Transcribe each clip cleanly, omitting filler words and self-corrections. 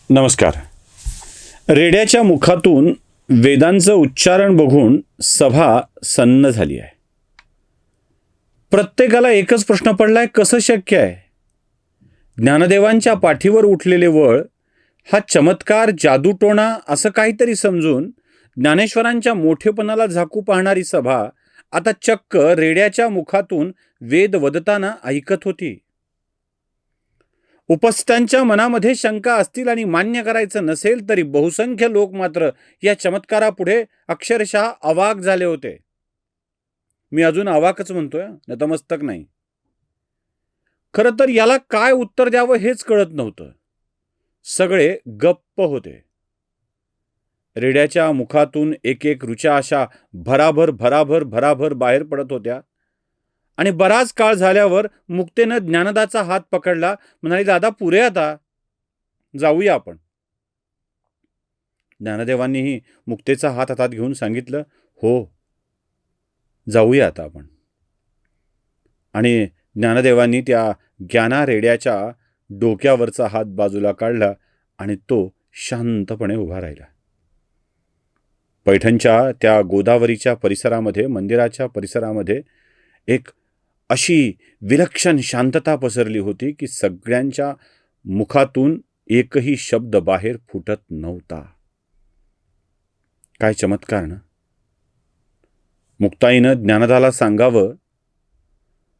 नमस्कार. रेड्याच्या मुखातून वेदांचं उच्चारण बघून सभा सन्न झाली आहे. प्रत्येकाला एकच प्रश्न पडलाय, कसं शक्य आहे? ज्ञानदेवांच्या पाठीवर उठलेले वळ हा चमत्कार, जादूटोणा असं काहीतरी समजून ज्ञानेश्वरांच्या मोठेपणाला झाकू पाहणारी सभा आता चक्क रेड्याच्या मुखातून वेद वदताना ऐकत होती. उपस्थितांच्या मनामध्ये शंका असतील आणि मान्य करायचं नसेल तरी बहुसंख्य लोक मात्र या चमत्कारापुढे अक्षरशः अवाक झाले होते. मी अजून अवाकच म्हणतोय, नतमस्तक नाही. खरं तर याला काय उत्तर द्यावं हेच कळत नव्हतं. सगळे गप्प होते. रेड्याच्या मुखातून एक एक ऋचा अशा भराभर भराभर भराभर बाहेर पडत होत्या आणि बराच काळ झाल्यावर मुक्तेनं ज्ञानदाचा हात पकडला. म्हणाली, दादा पुरे, आता जाऊया आपण. ज्ञानदेवांनीही मुक्तेचा हात हातात घेऊन सांगितलं, हो, जाऊया आता आपण. आणि ज्ञानदेवांनी त्या ज्ञाना रेड्याच्या डोक्यावरचा हात बाजूला काढला आणि तो शांतपणे उभा राहिला. पैठणच्या त्या गोदावरीच्या परिसरामध्ये, मंदिराच्या परिसरामध्ये एक अशी विलक्षण शांतता पसरली होती की सगळ्यांच्या मुखातून एकही शब्द बाहेर फुटत नव्हता. काय चमत्कार ना! मुक्ताईनं ज्ञानदाला सांगावं,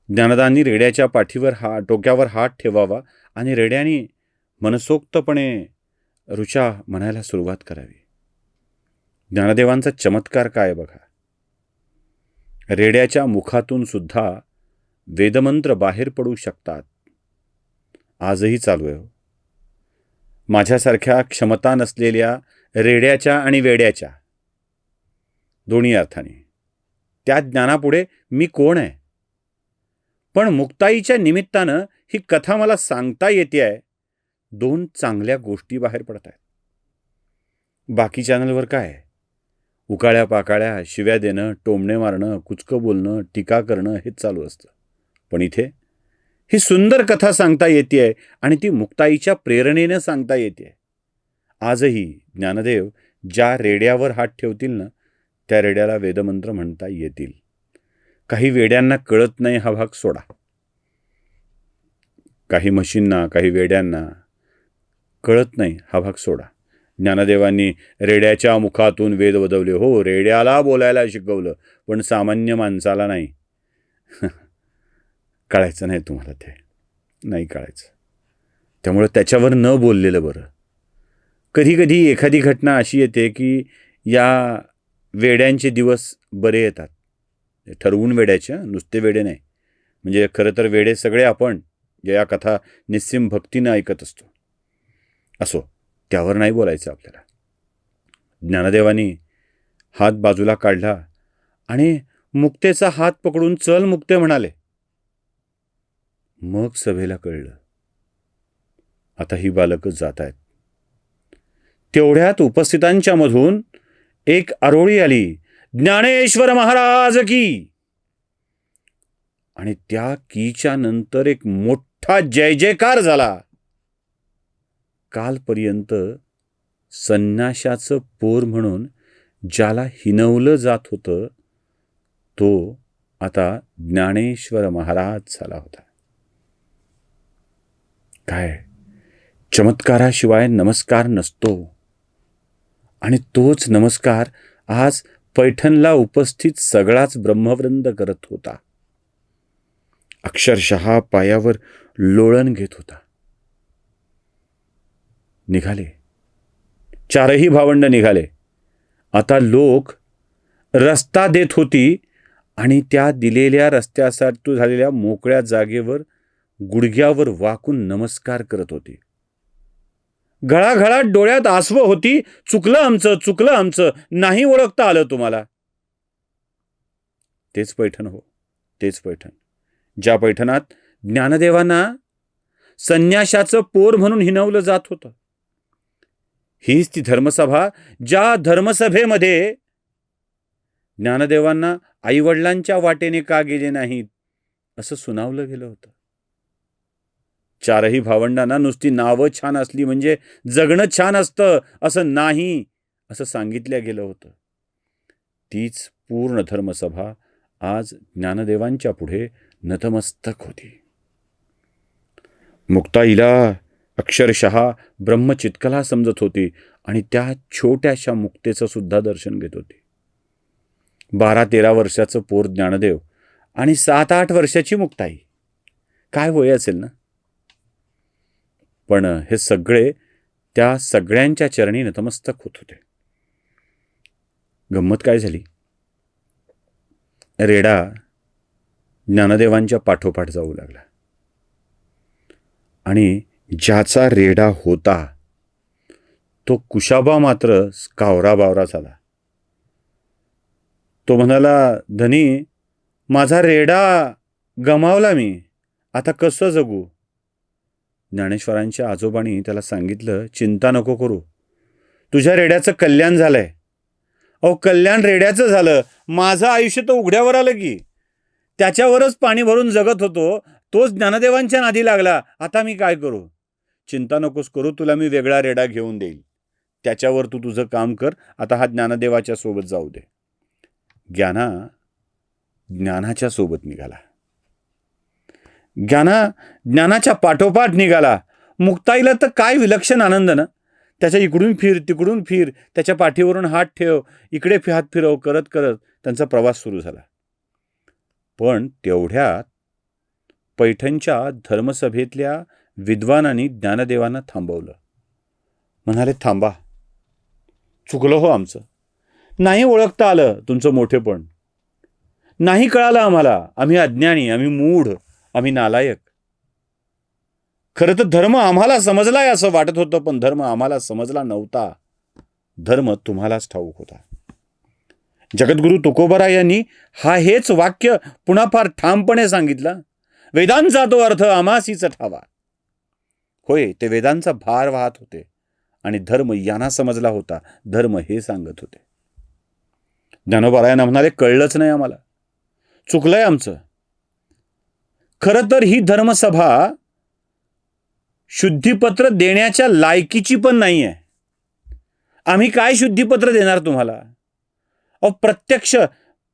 ज्ञानदांनी रेड्याच्या पाठीवर डोक्यावर हात ठेवावा आणि रेड्याने मनसोक्तपणे ऋचा म्हणायला सुरुवात करावी. ज्ञानदेवांचा चमत्कार काय बघा. रेड्याच्या मुखातून सुद्धा वेदमंत्र बाहेर पडू शकतात. आजही चालू आहे. माझ्यासारख्या क्षमता नसलेल्या रेड्याच्या आणि वेड्याच्या दोन्ही अर्थाने त्या ज्ञानापुढे मी कोण आहे? पण मुक्ताईच्या निमित्तानं ही कथा मला सांगता येते आहे. 2 चांगल्या गोष्टी बाहेर पडत आहेत. बाकी चॅनलवर काय आहे? उकाळ्या पाकाळ्या, शिव्या देणं, टोमणे मारणं, कुचकं बोलणं, टीका करणं हेच चालू असतं. पण इथे ही सुंदर कथा सांगता येते आहे आणि ती मुक्ताईच्या प्रेरणेनं सांगता येते. आजही ज्ञानदेव ज्या रेड्यावर हात ठेवतील ना, त्या रेड्याला वेदमंत्र म्हणता येतील. काही वेड्यांना कळत नाही हा भाग सोडा. काही म्हशींना, काही वेड्यांना कळत नाही हा भाग सोडा. ज्ञानदेवांनी रेड्याच्या मुखातून वेद वदवले. हो, रेड्याला बोलायला शिकवलं, पण सामान्य माणसाला नाही. कळायचं नाही तुम्हाला, ते नाही कळायचं. त्यामुळे त्याच्यावर न बोललेलं बरं. कधी कधी एखादी घटना अशी येते की या वेड्यांचे दिवस बरे येतात. ठरवून वेड्याचे, नुसते वेडे नाही. म्हणजे खरं तर वेडे सगळे आपण जे या कथा निस्सीम भक्तीनं ऐकत असतो. असो, त्यावर नाही बोलायचं आपल्याला. ज्ञानदेवानी हात बाजूला काढला आणि मुक्तेचा हात पकडून चल मुक्ते म्हणाले. मग सभेला कळलं, आता ही बालकच जात आहेत. तेवढ्यात उपस्थितांच्या मधून एक आरोळी आली, ज्ञानेश्वर महाराज की. आणि त्या कीच्या नंतर एक मोठा जय जयकार झाला. कालपर्यंत संन्याशाचं पोर म्हणून ज्याला हिनवलं जात होतं, तो आता ज्ञानेश्वर महाराज झाला होता. काय चमत्काराशिवाय नमस्कार नसतो. आणि तोच नमस्कार आज पैठणला उपस्थित सगळाच ब्रह्मवृंद करत होता. अक्षरशः पायावर लोळण घेत होता. निघाले, 4ही भावंड निघाले. आता लोक रस्ता देत होती आणि त्या दिलेल्या रस्त्यासाठी झालेल्या मोकळ्या जागेवर गुडघ्यावर वाकून नमस्कार करत होती. घळाघळाट डोळ्यात आसवं होती. चुकलं आमचं, चुकलं आमचं, नाही ओळखता आलं तुम्हाला. तेच पैठण, हो, तेच पैठण. ज्या पैठणात ज्ञानदेवांना संन्याशाचं पोर म्हणून हिनवलं जात होतं. हीच ती धर्मसभा, ज्या धर्मसभेमध्ये ज्ञानदेवांना आईवडिलांच्या वाटेने का गेले नाहीत असं सुनावलं गेलं होतं. चारही भावंडांना नुसती नावं छान असली म्हणजे जगणं छान असतं असं नाही, असं सांगितलं गेलं होतं. तीच पूर्ण धर्मसभा आज ज्ञानदेवांच्या पुढे नतमस्तक होती. मुक्ताईला अक्षरशः ब्रह्मचित्कला समजत होती आणि त्या छोट्याशा मुक्तेचं सुद्धा दर्शन घेत होती. 12-13 वर्षाचं पोर ज्ञानदेव आणि 7-8 वर्षाची मुक्ताई, काय वय असेल ना. पण हे सगळे त्या सगळ्यांच्या चरणी नतमस्तक होत होते. गंमत काय झाली, रेडा ज्ञानदेवांच्या पाठोपाठ जाऊ लागला आणि ज्याचा रेडा होता तो कुशाबा मात्र कावरा-बावरा झाला. तो म्हणाला, धनी, माझा रेडा गमावला मी, आता कसं जगू. ज्ञानेश्वरांच्या आजोबांनी त्याला सांगितलं, चिंता नको करू, तुझ्या रेड्याचं कल्याण झालंय. अहो, कल्याण रेड्याचं झालं, माझं आयुष्य तर उघड्यावर आलं की. त्याच्यावरच पाणी भरून जगत होतो, तोच ज्ञानदेवांच्या नादी लागला. आता मी काय करू. चिंता नकोस करू, तुला मी वेगळा रेडा घेऊन देईल, त्याच्यावर तू तुझं काम कर. आता हा ज्ञानदेवाच्या सोबत जाऊ दे. ज्ञानाच्या सोबत निघाला. ज्ञानाच्या पाठोपाठ निघाला. मुक्ताईला तर काय विलक्षण आनंद ना. त्याच्या इकडून फिर तिकडून फिर, त्याच्या पाठीवरून हात ठेव, इकडे हात फिरव करत करत त्यांचा प्रवास सुरू झाला. पण तेवढ्यात पैठणच्या धर्मसभेतल्या विद्वानांनी ज्ञानदेवांना थांबवलं. म्हणाले, थांबा, चुकलं हो आमचं. नाही ओळखता आलं तुमचं मोठेपण, नाही कळालं आम्हाला. आम्ही अज्ञानी, आम्ही मूढ, आम्ही नालायक. खरं तर धर्म आम्हाला समजलाय असं वाटत होतं, पण धर्म आम्हाला समजला नव्हता. धर्म तुम्हालाच ठाऊक होता. जगद्गुरु तुकोबराय यांनी हेच वाक्य पुन्हा फार ठामपणे सांगितलं. वेदांचा तो अर्थ आमासीच ठावा. होय, ते वेदांचा भार वाहत होते आणि धर्म यांना समजला होता. धर्म हे सांगत होते. ज्ञानोबरायांना म्हणाले, कळलंच नाही आम्हाला, चुकलंय आमचं. खरं तर ही धर्मसभा शुद्धीपत्र देण्याच्या लायकीची पण नाही आहे. आम्ही काय शुद्धीपत्र देणार तुम्हाला. प्रत्यक्ष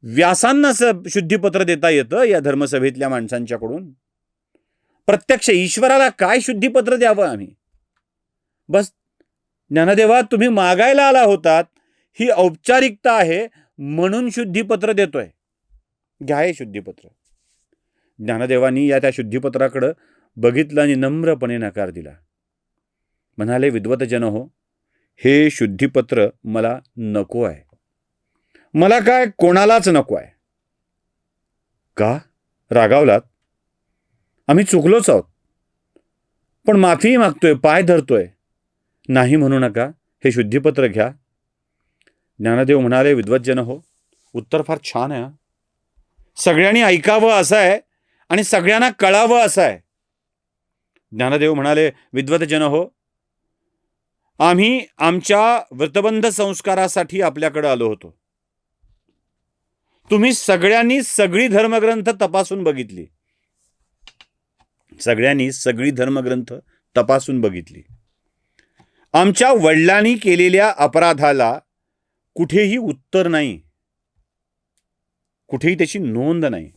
व्यासांना शुद्धीपत्र देता येतं या धर्मसभेतल्या माणसांच्याकडून. प्रत्यक्ष ईश्वराला काय शुद्धीपत्र द्यावं आम्ही. बस ज्ञानदेवा, तुम्ही मागायला आला होतात, ही औपचारिकता आहे म्हणून शुद्धीपत्र देतोय, घ्या हे शुद्धीपत्र. ज्ञानदेवांनी त्या शुद्धीपत्राकडे बघितलं आणि नम्रपणे नकार दिला. म्हणाले, विद्वत जन हो, हे शुद्धीपत्र मला नको आहे. मला काय कोणालाच नको आहे. का रागावलात. आम्ही चुकलोच आहोत, पण माफी मागतोय, पाय धरतोय. नाही म्हणू नका, हे शुद्धीपत्र घ्या. ज्ञानदेव म्हणाले, विद्वज्जन हो, उत्तर फार छान आहे. सगळ्यांनी ऐकावं असं आहे आणि सगळ्यांना कळावं असं आहे. ज्ञानदेव म्हणाले, विद्वज्जन हो, आम्ही आमच्या व्रतबंध संस्कारासाठी आपल्याकडे आलो होतो. तुम्ही सगळ्यांनी सगळी धर्मग्रंथ तपासून बघितली. सगळ्यांनी सगळी धर्मग्रंथ तपासून बघितली. आमच्या वडिलांनी केलेल्या अपराधाला कुठेही उत्तर नाही, कुठेही त्याची नोंद नाही.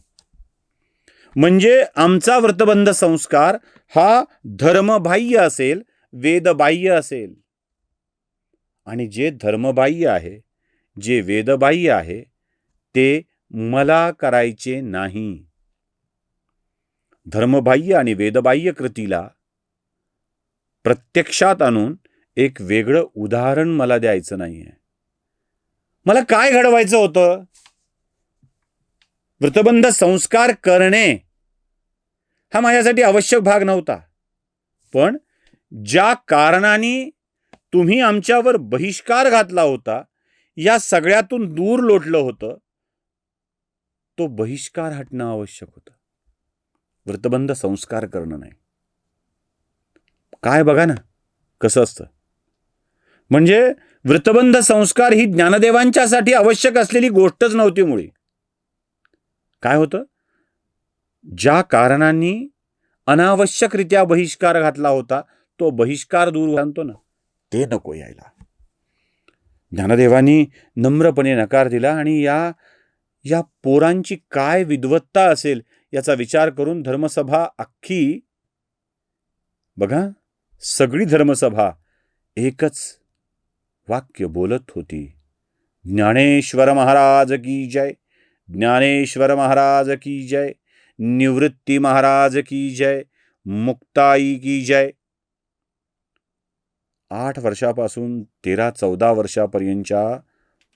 म्हणजे आमचा व्रतबंध संस्कार हा धर्मबाह्य असेल, वेदबाह्य असेल. आणि जे धर्मबाह्य आहे, जे वेदबाह्य आहे, ते मला करायचे नाही. धर्मबाह्य आणि वेदबाह्य कृतीला प्रत्यक्षात आणून एक वेगळं उदाहरण मला द्यायचं नाहीये. मला काय घडवायचं होतं. व्रतबंध संस्कार करणे हा माझ्यासाठी आवश्यक भाग नव्हता. पण ज्या कारणाने तुम्ही आमच्यावर बहिष्कार घातला होता, या सगळ्यातून दूर लोटलं होतं, तो बहिष्कार हटणं आवश्यक होतं. व्रतबंध संस्कार करणं नाही. काय बघा ना कसं असतं. म्हणजे व्रतबंध संस्कार ही ज्ञानदेवांच्यासाठी आवश्यक असलेली गोष्टच नव्हती मुळी. काय होतं, ज्या कारणांनी अनावश्यकरित्या बहिष्कार घातला होता, तो बहिष्कार दूर आणतो ना, ते नको यायला. ज्ञानदेवांनी नम्रपणे नकार दिला आणि या पोरांची काय विद्वत्ता असेल याचा विचार करून धर्मसभा अख्खी, बघा, सगळी धर्मसभा एकच वाक्य बोलत होती, ज्ञानेश्वर महाराज की जय, ज्ञानेश्वर महाराज की जय, निवृत्ती महाराज की जय, मुक्ताई की जय. 8 वर्षापासून 13-14 वर्षापर्यंतच्या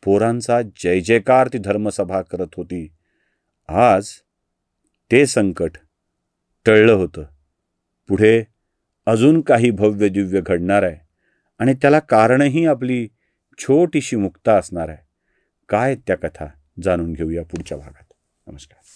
पोरांचा जय जयकार ती धर्मसभा करत होती. आज ते संकट टळलं होतं. पुढे अजून काही भव्य दिव्य घडणार आहे आणि त्याला कारणही आपली छोटीशी मुक्ता असणार आहे. काय त्या कथा जाणून घेऊया पुढच्या भागात. नमस्कार.